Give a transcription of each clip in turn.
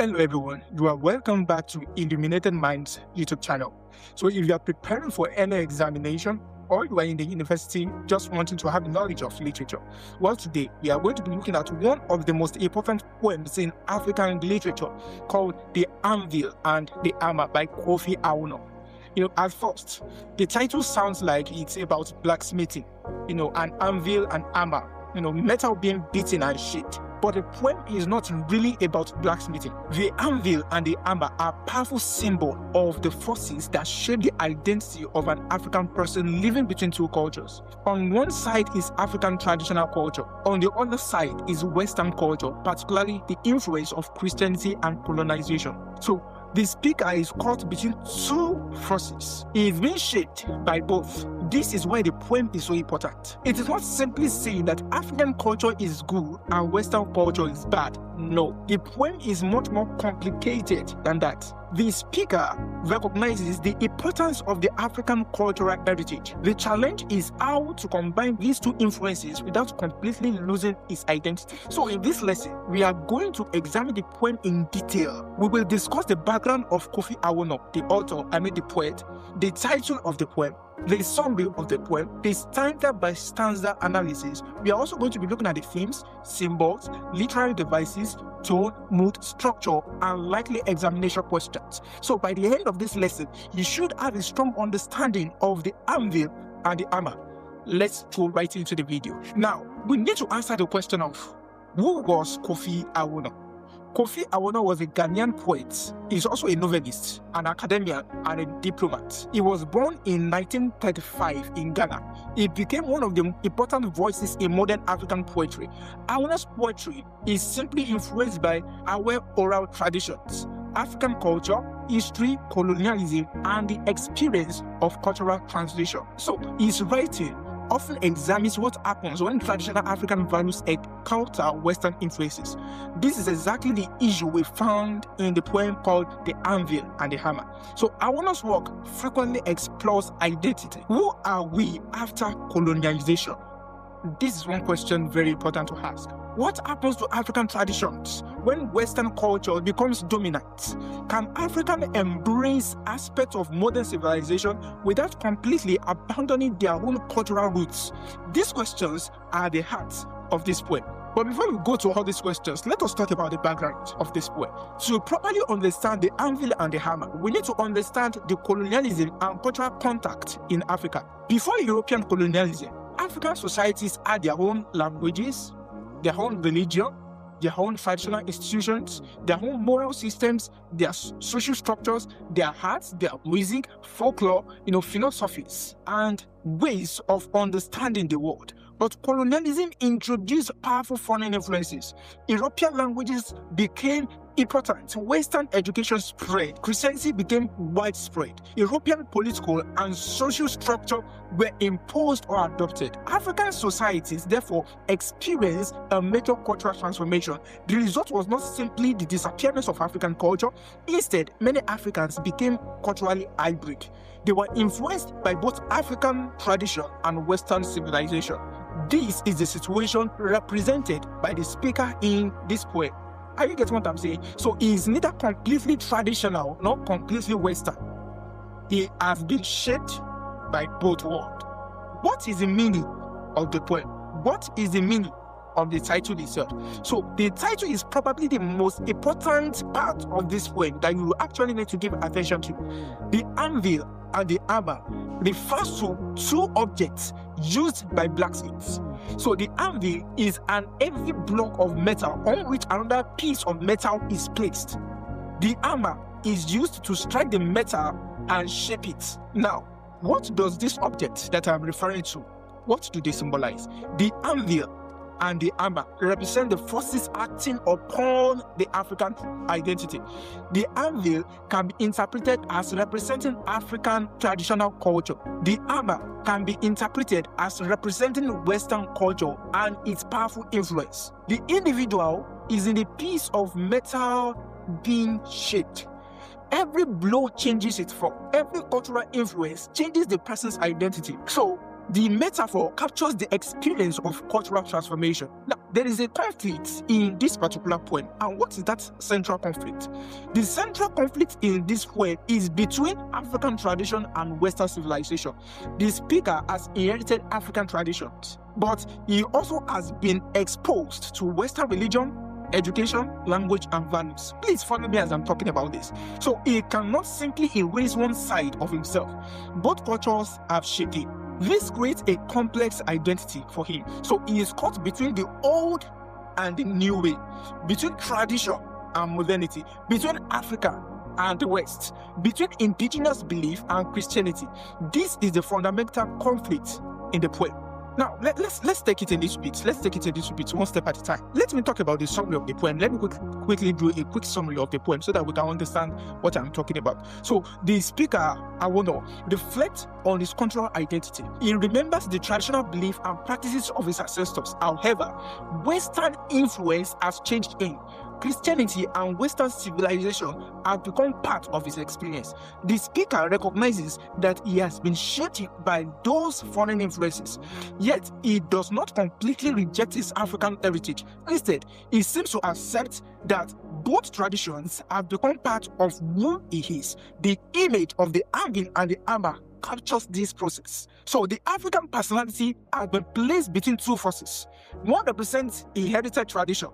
Hello everyone, you are welcome back to Illuminated Minds YouTube channel. So if you are preparing for any examination or you are in the university just wanting to have knowledge of literature, well, today we are going to be looking at one of the most important poems in African literature called The Anvil and the Hammer by Kofi Awoonor. At first, the title sounds like it's about blacksmithing, an anvil and hammer, metal being beaten and shaped. But the poem is not really about blacksmithing. The anvil and the hammer are powerful symbols of the forces that shape the identity of an African person living between two cultures. On one side is African traditional culture. On the other side is Western culture, particularly the influence of Christianity and colonization. So the speaker is caught between two forces. He is being shaped by both. This is why the poem is so important. It is not simply saying that African culture is good and Western culture is bad. No, the poem is much more complicated than that. The speaker recognizes the importance of the African cultural heritage. The challenge is how to combine these two influences without completely losing its identity. So in this lesson, we are going to examine the poem in detail. We will discuss the background of Kofi Awoonor, the author, the poet, the title of the poem, the summary of the poem, the stanza-by-stanza analysis. We are also going to be looking at the themes, symbols, literary devices, tone, mood, structure, and likely examination questions. So by the end of this lesson, you should have a strong understanding of the anvil and the hammer. Let's go right into the video. Now, we need to answer the question of who was Kofi Awoonor? Kofi Awoonor was a Ghanaian poet. He's also a novelist, an academician, and a diplomat. He was born in 1935 in Ghana. He became one of the important voices in modern African poetry. Awoonor's poetry is simply influenced by our oral traditions, African culture, history, colonialism, and the experience of cultural translation. So his writing often examines what happens when traditional African values encounter Western influences. This is exactly the issue we found in the poem called The Anvil and the Hammer. So Awoonor's work frequently explores identity. Who are we after colonialization? This is one question very important to ask. What happens to African traditions when Western culture becomes dominant? Can Africans embrace aspects of modern civilization without completely abandoning their own cultural roots? These questions are the heart of this poem. But before we go to all these questions, let us talk about the background of this poem. To properly understand the anvil and the hammer, we need to understand the colonialism and cultural contact in Africa. Before European colonialism, African societies had their own languages, their own religion, their own traditional institutions, their own moral systems, their social structures, their arts, their music, folklore, philosophies, and ways of understanding the world. But colonialism introduced powerful foreign influences. European languages became important. Western education spread. Christianity became widespread. European political and social structure were imposed or adopted. African societies therefore experienced a major cultural transformation. The result was not simply the disappearance of African culture. Instead, many Africans became culturally hybrid. They were influenced by both African tradition and Western civilization. This is the situation represented by the speaker in this poem. Are you getting what I'm saying? So he is neither completely traditional nor completely Western. He has been shaped by both worlds. What is the meaning of the poem? What is the meaning of the title itself? So the title is probably the most important part of this poem that you actually need to give attention to. The anvil and the hammer refers to two objects used by blacksmiths. So the anvil is an heavy block of metal on which another piece of metal is placed. The hammer is used to strike the metal and shape it. Now, what does this object that I'm referring to, what do they symbolize? The anvil and the hammer represent the forces acting upon the African identity. The anvil can be interpreted as representing African traditional culture. The hammer can be interpreted as representing Western culture and its powerful influence. The individual is in a piece of metal being shaped. Every blow changes its form. Every cultural influence changes the person's identity. So The metaphor captures the experience of cultural transformation. Now, there is a conflict in this particular poem. And what is that central conflict? The central conflict in this poem is between African tradition and Western civilization. The speaker has inherited African traditions, but he also has been exposed to Western religion, education, language, and values. Please follow me as I'm talking about this. So he cannot simply erase one side of himself. Both cultures have shaped him. This creates a complex identity for him. So he is caught between the old and the new way, between tradition and modernity, between Africa and the West, between indigenous belief and Christianity. This is the fundamental conflict in the poem. Now, let's take it a little bit. Let's take it a little bit, one step at a time. Let me talk about the summary of the poem. Let me quickly do a quick summary of the poem so that we can understand what I'm talking about. So, the speaker, Awoonor, reflects on his cultural identity. He remembers the traditional belief and practices of his ancestors. However, Western influence has changed him. Christianity and Western civilization have become part of his experience. The speaker recognizes that he has been shaped by those foreign influences, yet he does not completely reject his African heritage. Instead, he seems to accept that both traditions have become part of who he is. The image of the Anvil and the hammer captures this process. So the African personality has been placed between two forces. One represents inherited tradition,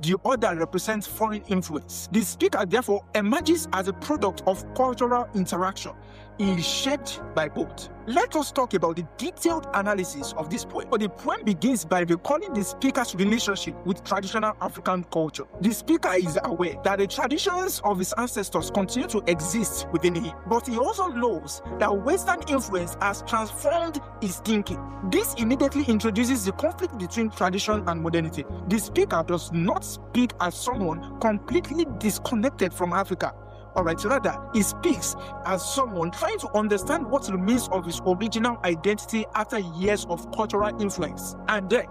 the other represents foreign influence. The speaker therefore emerges as a product of cultural interaction. He is shaped by both. Let us talk about the detailed analysis of this poem. The poem begins by recalling the speaker's relationship with traditional African culture. The speaker is aware that the traditions of his ancestors continue to exist within him, but he also knows that Western influence has transformed his thinking. This immediately introduces the conflict between tradition and modernity. The speaker does not speak as someone completely disconnected from Africa. Alright, rather, he speaks as someone trying to understand what remains of his original identity after years of cultural influence. And then,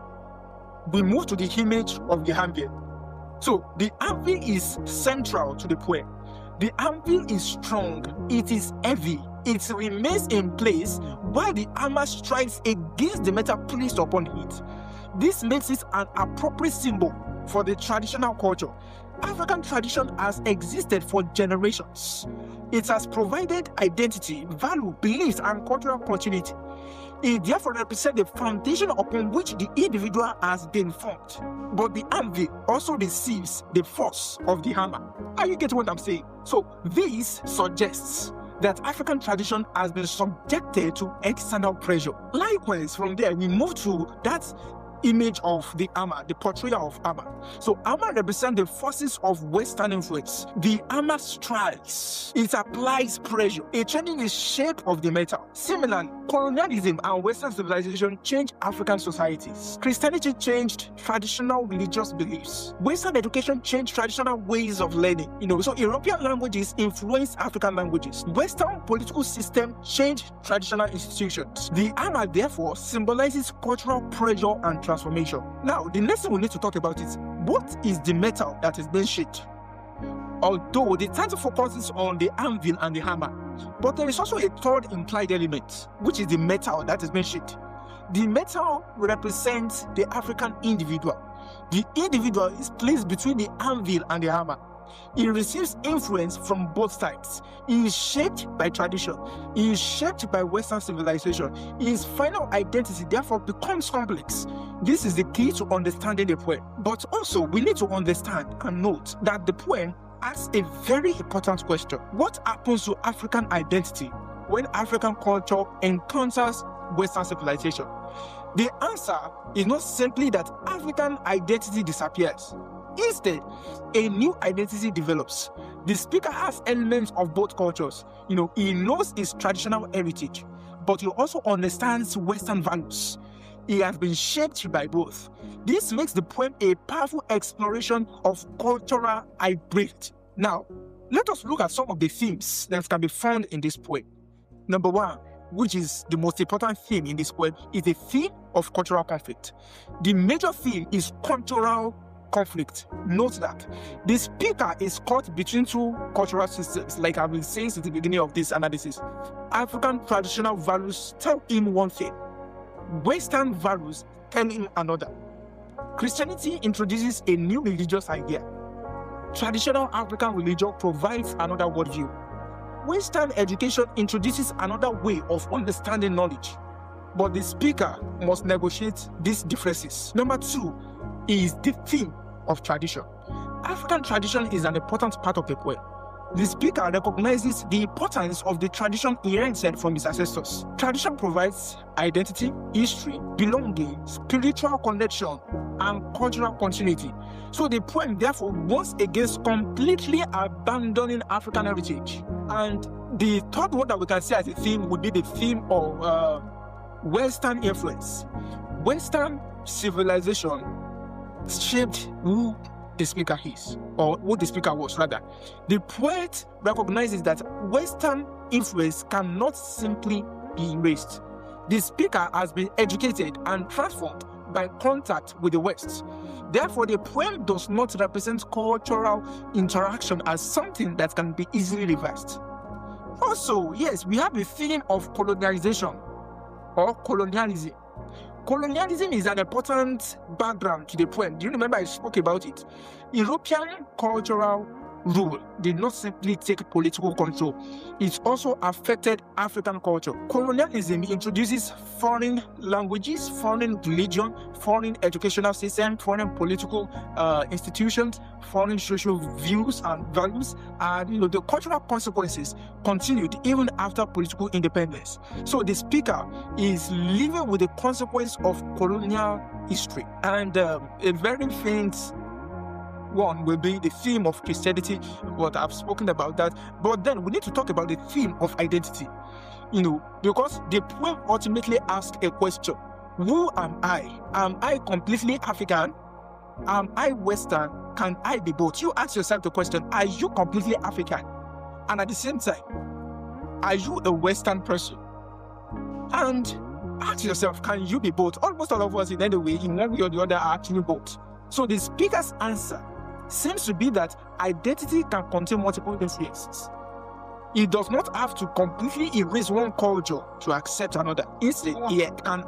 we move to the image of the Anvil. So, the Anvil is central to the poem. The Anvil is strong, it is heavy, it remains in place while the hammer strikes against the metal placed upon it. This makes it an appropriate symbol for the traditional culture. African tradition has existed for generations. It has provided identity, value, beliefs, and cultural continuity. It therefore represents the foundation upon which the individual has been formed. But the Anvil also receives the force of the hammer. Are you getting what I'm saying? So this suggests that African tradition has been subjected to external pressure. Likewise, from there we move to that image of the hammer, the portrayal of hammer. So hammer represents the forces of Western influence. The hammer strikes, it applies pressure, it changes the shape of the metal. Similarly, colonialism and Western civilization changed African societies. Christianity changed traditional religious beliefs. Western education changed traditional ways of learning. So European languages influenced African languages. Western political system changed traditional institutions. The hammer therefore symbolizes cultural pressure and transformation. Now, the next thing we need to talk about is what is the metal that is being shaped? Although the title focuses on the anvil and the hammer, but there is also a third implied element, which is the metal that is being shaped. The metal represents the African individual. The individual is placed between the anvil and the hammer. He receives influence from both sides. He is shaped by tradition. He is shaped by Western civilization. His final identity therefore becomes complex. This is the key to understanding the poem. But also, we need to understand and note that the poem asks a very important question. What happens to African identity when African culture encounters Western civilization? The answer is not simply that African identity disappears. Instead, a new identity develops. The speaker has elements of both cultures. He knows his traditional heritage, but he also understands Western values. He has been shaped by both. This makes the poem a powerful exploration of cultural hybrid. Now, let us look at some of the themes that can be found in this poem. Number one, which is the most important theme in this poem, is the theme of cultural conflict. The major theme is cultural conflict. Note that the speaker is caught between two cultural systems, like I've been saying since the beginning of this analysis. African traditional values tell him one thing, Western values telling another. Christianity introduces a new religious idea. Traditional African religion provides another worldview. Western education introduces another way of understanding knowledge. But the speaker must negotiate these differences. Number 2 is the theme of tradition. African tradition is an important part of the poem. The speaker recognizes the importance of the tradition inherited from his ancestors. Tradition provides identity, history, belonging, spiritual connection, and cultural continuity. So the poem therefore warns against completely abandoning African heritage. And the third one that we can see as a theme would be the theme of Western influence. Western civilization shaped who the speaker is, or who the speaker was rather. The poet recognizes that Western influence cannot simply be erased. The speaker has been educated and transformed by contact with the West. Therefore, the poem does not represent cultural interaction as something that can be easily reversed. Also, yes, we have the theme of colonization or colonialism. Colonialism is an important background to the poem. Do you remember I spoke about it? European cultural rule did not simply take political control. It also affected African culture. Colonialism introduces foreign languages, foreign religion, foreign educational system, foreign political institutions, foreign social views and values, and the cultural consequences continued even after political independence. So the speaker is living with the consequence of colonial history. And a very faint one will be the theme of Christianity, but I've spoken about that. But then we need to talk about the theme of identity, because the poem ultimately asks a question: who am I? Am I completely African? Am I Western? Can I be both? You ask yourself the question: are you completely African? And at the same time, are you a Western person? And ask yourself, can you be both? Almost all of us in any way, in one way or the other, are actually both. So the speaker's answer seems to be that identity can contain multiple influences. It does not have to completely erase one culture to accept another. Instead, it can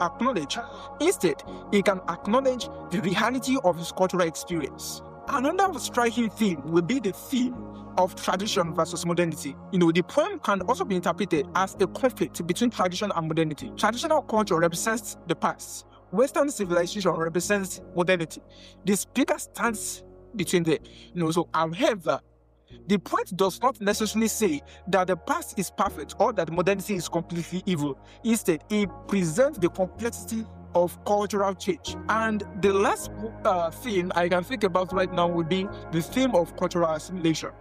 acknowledge the reality of his cultural experience. Another striking theme will be the theme of tradition versus modernity. The poem can also be interpreted as a conflict between tradition and modernity. Traditional culture represents the past. Western civilization represents modernity. The speaker stands between them. However, the poet does not necessarily say that the past is perfect or that modernity is completely evil. Instead, he presents the complexity of cultural change. And the last theme I can think about right now would be the theme of cultural assimilation.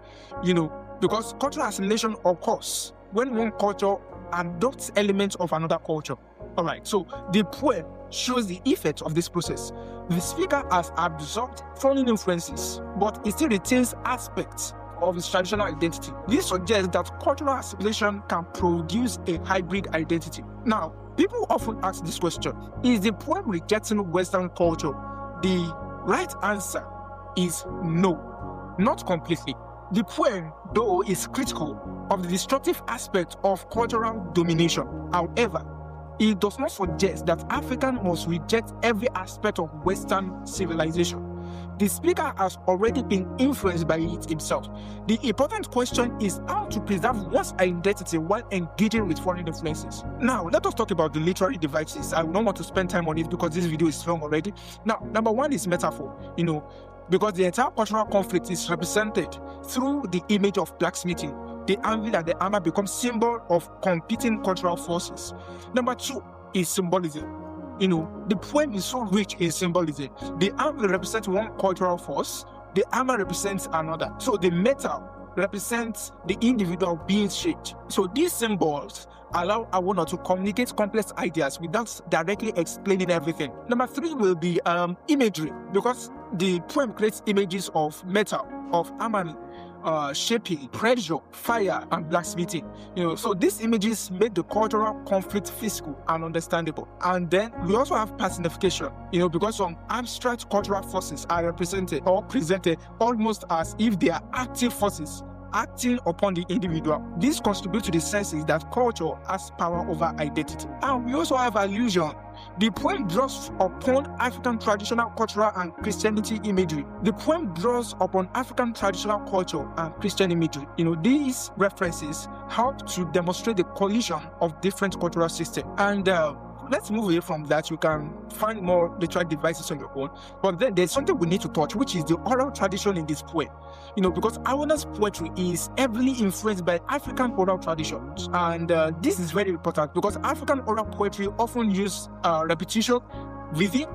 Because cultural assimilation occurs when one culture adopts elements of another culture. Alright, so the poem shows the effect of this process. The speaker has absorbed foreign influences, but he still retains aspects of his traditional identity. This suggests that cultural assimilation can produce a hybrid identity. Now, people often ask this question: is the poem rejecting Western culture? The right answer is no, not completely. The poem, though, is critical of the destructive aspect of cultural domination. However, it does not suggest that African must reject every aspect of Western civilization. The speaker has already been influenced by it himself. The important question is how to preserve one's identity while engaging with foreign influences. Now, let us talk about the literary devices. I don't want to spend time on it because this video is long already. Now, number one is metaphor, because the entire cultural conflict is represented through the image of blacksmithing. The anvil and the hammer become symbol of competing cultural forces. Number two is symbolism. The poem is so rich in symbolism. The anvil represents one cultural force, the hammer represents another. So the metal represents the individual being shaped. So these symbols allow Awoonor to communicate complex ideas without directly explaining everything. Number three will be imagery, because the poem creates images of metal, of hammer, shaping, pressure, fire, and blacksmithing. So these images make the cultural conflict physical and understandable. And then we also have personification, because some abstract cultural forces are represented or presented almost as if they are active forces acting upon the individual. This contributes to the sense that culture has power over identity. And we also have allusion, The poem draws upon African traditional cultural and Christianity imagery. The poem draws upon African traditional culture and Christian imagery. These references help to demonstrate the collision of different cultural systems. And let's move away from that. You can find more literary devices on your own. But then there's something we need to touch, which is the oral tradition in this poem. Because Awoonor's poetry is heavily influenced by African oral traditions. And this is very important because African oral poetry often use repetition, rhythm,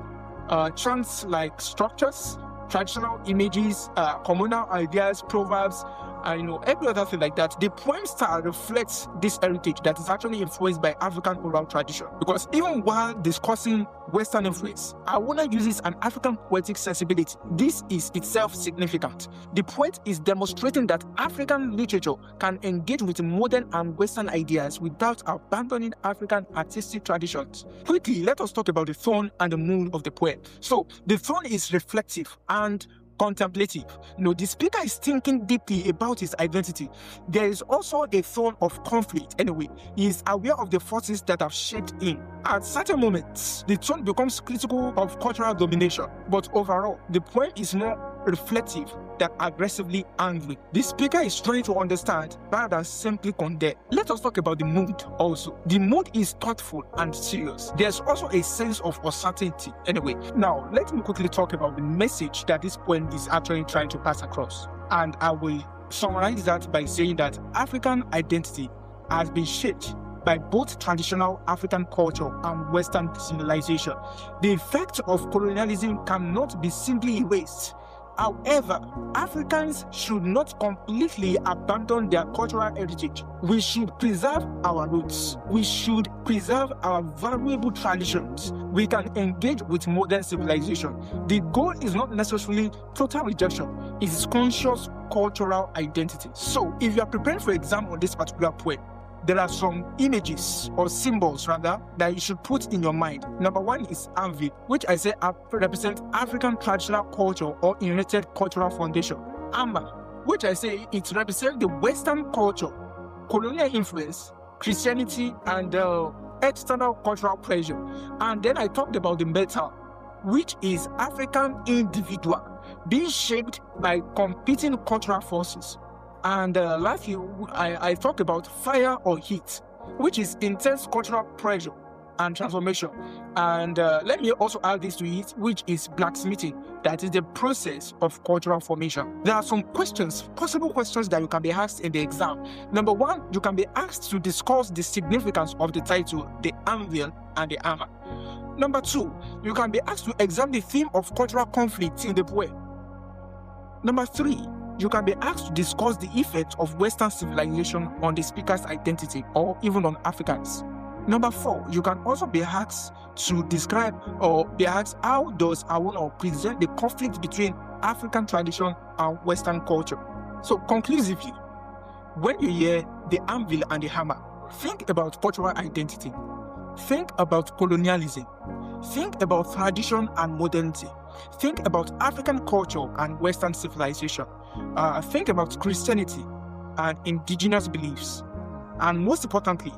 chants-like structures, traditional images, communal ideas, proverbs, every other thing like that. The poem style reflects this heritage that is actually influenced by African oral tradition. Because even while discussing Western influence, Awoonor uses an African poetic sensibility. This is itself significant. The poet is demonstrating that African literature can engage with modern and Western ideas without abandoning African artistic traditions. Quickly, let us talk about the tone and the mood of the poem. So, the tone is reflective and contemplative. The speaker is thinking deeply about his identity. There is also a tone of conflict. Anyway, he is aware of the forces that have shaped him. At certain moments, the tone becomes critical of cultural domination, but overall, the poem is more reflective than aggressively angry. The speaker is trying to understand rather than simply condemn. Let us talk about the mood also. The mood is thoughtful and serious. There's also a sense of uncertainty. Anyway, now let me quickly talk about the message that this poem is actually trying to pass across. And I will summarize that by saying that African identity has been shaped by both traditional African culture and Western civilization. The effect of colonialism cannot be simply erased. However, Africans should not completely abandon their cultural heritage. We should preserve our roots. We should preserve our valuable traditions. We can engage with modern civilization. The goal is not necessarily total rejection. It is conscious cultural identity. So, if you are preparing for exam on this particular poem, there are some images or symbols rather that you should put in your mind. Number one is Anvil, which I say represents African traditional culture or inherited cultural foundation. Amma, which I say it represents the Western culture, colonial influence, Christianity, and external cultural pressure. And then I talked about the metal, which is African individual, being shaped by competing cultural forces. And lastly, I talk about fire or heat, which is intense cultural pressure and transformation. And let me also add this to it, which is blacksmithing. That is the process of cultural formation. There are some possible questions that you can be asked in the exam. Number one, you can be asked to discuss the significance of the title, the Anvil and the Hammer. Number two, you can be asked to examine the theme of cultural conflict in the poem. Number three, you can be asked to discuss the effect of Western civilization on the speaker's identity or even on Africans. Number four, you can also be asked to describe or be asked how does Awoonor present the conflict between African tradition and Western culture. So conclusively, when you hear the Anvil and the Hammer, think about cultural identity, think about colonialism, think about tradition and modernity, think about African culture and Western civilization, think about Christianity and indigenous beliefs, and most importantly,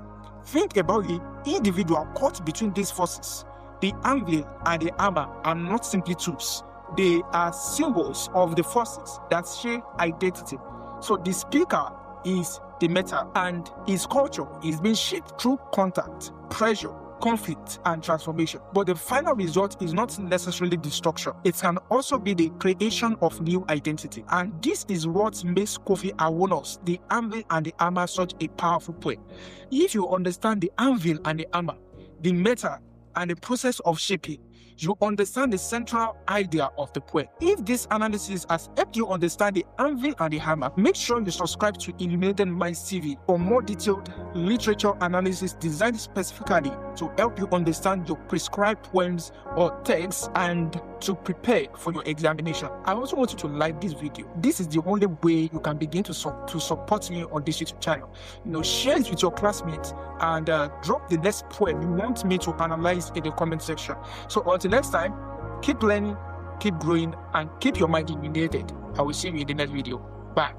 think about the individual caught between these forces. The Anvil and the Hammer are not simply tools. They are symbols of the forces that shape identity. So the speaker is the metal, and his culture is being shaped through contact, pressure, conflict, and transformation. But the final result is not necessarily destruction. It can also be the creation of new identity. And this is what makes Kofi Awoonor's The Anvil and the Hammer such a powerful poem. If you understand the Anvil and the Hammer, the metal, and the process of shaping, you understand the central idea of the poem. If this analysis has helped you understand the Anvil and the Hammer, make sure you subscribe to Illuminated Minds TV for more detailed literature analysis designed specifically to help you understand your prescribed poems or texts and to prepare for your examination. I also want you to like this video. This is the only way you can begin to support me on this YouTube channel. Share it with your classmates and drop the next poem you want me to analyze in the comment section. So until next time, keep learning, keep growing, and keep your mind illuminated. I will see you in the next video. Bye.